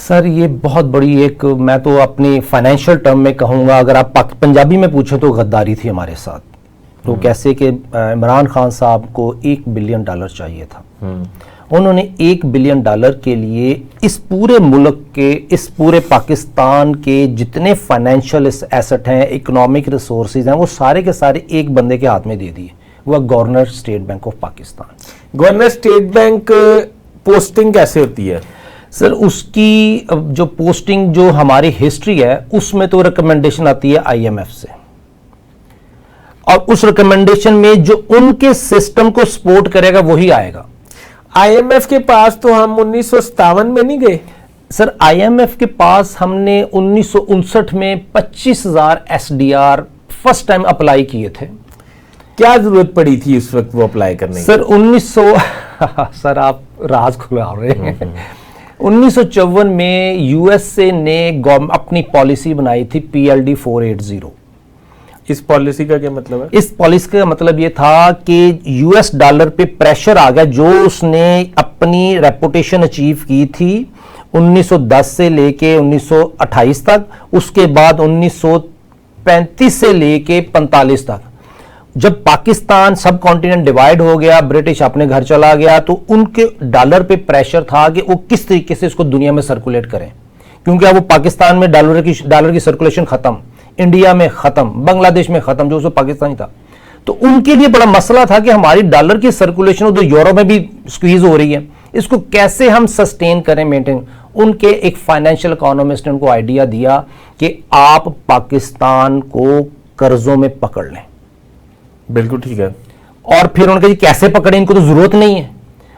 Sir ये बहुत बड़ी एक, मैं तो अपनी फाइनेंशियल टर्म में कहूँगा, अगर आप पंजाबी में पूछें तो गद्दारी थी हमारे साथ। तो कैसे कि इमरान खान साहब को $1 बिलियन चाहिए था। उन्होंने $1 बिलियन के लिए इस पूरे मुल्क के, इस पूरे पाकिस्तान के जितने फाइनेंशियल एसेट हैं, इकोनॉमिक रिसोर्सेज हैं, वो सारे के सारे एक बंदे के हाथ में दे दिए। वह governor state bank of Pakistan. Governor state bank posting कैसे होती है सर? उसकी जो पोस्टिंग, जो हमारी हिस्ट्री है उसमें तो रिकमेंडेशन आती है IMF से, और उस रिकमेंडेशन में जो उनके सिस्टम को सपोर्ट करेगा वही आएगा। IMF के पास तो हम 1957 में नहीं गए सर। IMF के पास हमने 1959 में 25,000 SDR फर्स्ट टाइम अप्लाई किए थे। क्या जरूरत पड़ी थी उस वक्त वो अप्लाई करने सर? 1900 सर आप राज खुला रहे हैं। 1954 में USA ने अपनी पॉलिसी बनाई थी PLD 480। इस पॉलिसी का क्या मतलब है? इस पॉलिसी का मतलब ये था कि US डॉलर पे प्रेशर आ गया, जो उसने अपनी रेपुटेशन अचीव की थी 1910 से लेके 1928 तक, उसके बाद 1935 से लेके 45 तक। जब पाकिस्तान सब कॉन्टिनेंट डिवाइड हो गया, ब्रिटिश अपने घर चला गया, तो उनके डॉलर पे प्रेशर था कि वो किस तरीके से इसको दुनिया में सर्कुलेट करें, क्योंकि अब वो पाकिस्तान में डॉलर की सर्कुलेशन खत्म, इंडिया में खत्म, बांग्लादेश में खत्म, जो पाकिस्तानी था। तो उनके लिए बड़ा मसला था कि हमारी डॉलर की सर्कुलेशन उधर यूरोप में भी स्क्वीज हो रही है, इसको कैसे हम सस्टेन करें, मेंटेन। उनके एक फाइनेंशियल इकोनॉमिस्ट ने उनको आइडिया दिया कि आप पाकिस्तान को कर्जों में पकड़ लें। बिल्कुल ठीक है। और फिर उनका जी कैसे पकड़े, इनको तो जरूरत नहीं है।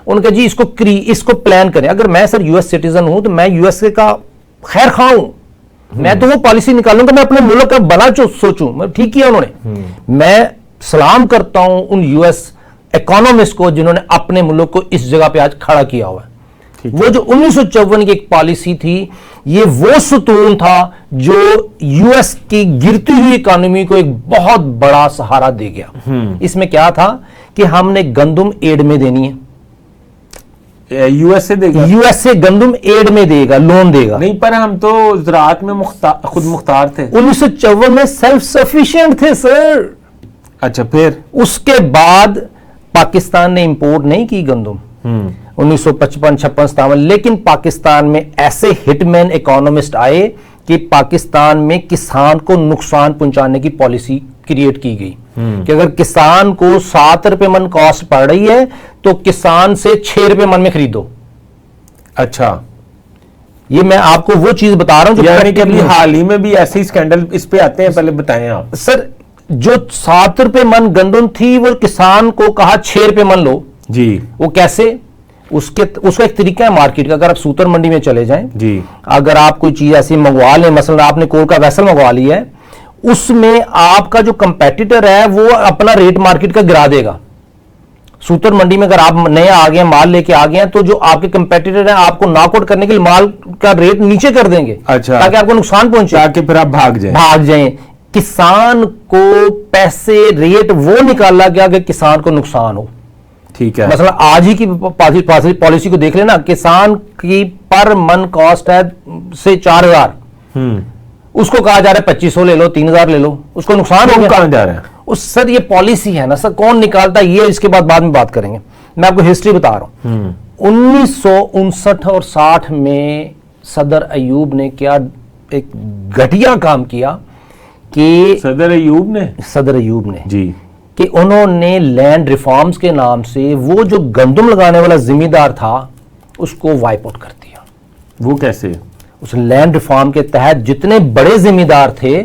उनका जी इसको प्लान करें। अगर मैं सर US सिटीजन हूं तो मैं USA का खैर खा हूं, मैं तो वो पॉलिसी निकालूंगा, मैं अपने मुल्क का भला सोचूं। मैं ठीक किया उन्होंने। मैं सलाम करता हूं उन US इकोनॉमिस्ट को जिन्होंने अपने मुल्क को इस जगह पे आज खड़ा किया हुआ है। वो जो 1954 की एक पॉलिसी थी, ये वो सुतून था जो US की गिरती हुई इकोनॉमी को एक बहुत बड़ा सहारा दे गया। इसमें क्या था कि हमने गंदुम एड में देनी है। USA देगा? USA गंदुम एड में देगा, लोन देगा। नहीं, पर हम तो ज़राअत में खुद मुख्तार थे। 1954 में सेल्फ सफिशिएंट थे सर। अच्छा, फिर उसके बाद पाकिस्तान ने इंपोर्ट नहीं की गंदुम 1955, 56, 57। लेकिन पाकिस्तान में ऐसे हिटमैन इकोनॉमिस्ट आए कि पाकिस्तान में किसान को नुकसान पहुंचाने की पॉलिसी क्रिएट की गई कि अगर किसान को 7 रुपए मन कॉस्ट पड़ रही है तो किसान से 6 रुपए मन में खरीदो। अच्छा, ये मैं आपको वो चीज बता रहा हूं जो यानी कि अभी हाल ही में भी ऐसे ही स्कैंडल इस पे आते हैं, पहले बताएं आप सर। जो 7 रुपए मन गंदम थी वो किसान को कहा 6 रुपए मन लो जी। वो कैसे? उसका एक तरीका है मार्केट का। अगर आप सूतर मंडी में चले जाएं जी, अगर आप कोई चीज ऐसी मंगवा लें, मसलन आपने कोल का वेसल मंगवा लिया है, उसमें आपका जो कंपेटिटर है वो अपना रेट मार्केट का गिरा देगा। सूतर मंडी में अगर आप नए आ गए, माल लेके आ गए, तो जो आपके कंपेटिटर हैं आपको नॉकआउट करने के लिए माल का रेट नीचे कर देंगे। अच्छा, ताकि आपको नुकसान पहुंचे, ताकि फिर आप भाग जाएं। किसान को पैसे रेट वो निकाला गया कि किसान को नुकसान हो। ठीक है। मतलब आज ही की पॉलिसी को देख लेना, किसान की पर मन कॉस्ट है से 4,000, उसको कहा जा रहा है 2,500 ले लो, 3,000 ले लो, उसको नुकसान हो कहां जा रहा है? उस सर ये पॉलिसी है ना सर, कौन निकालता है ये इसके बाद में बात करेंगे। मैं आपको हिस्ट्री बता रहा हूं। 1959 और 60 में सदर अयूब ने क्या एक घटिया काम किया कि सदर अयूब ने जी, कि उन्होंने लैंड रिफॉर्म्स के नाम से वो जो गंदम लगाने वाला जिम्मेदार था उसको वाइप आउट कर दिया। वो कैसे? उस लैंड रिफॉर्म के तहत जितने बड़े जिम्मेदार थे,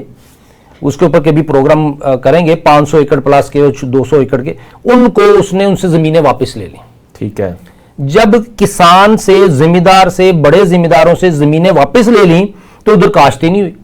उसके ऊपर कभी प्रोग्राम करेंगे, 500 एकड़ प्लस के, 200 एकड़ के, उसने उनसे जमीनें वापस ले ली। ठीक है। जब किसान से, जिम्मेदार से, बड़े जिम्मेदारों से जमीनें वापस ले ली तो उधर काश्ती नहीं हुई।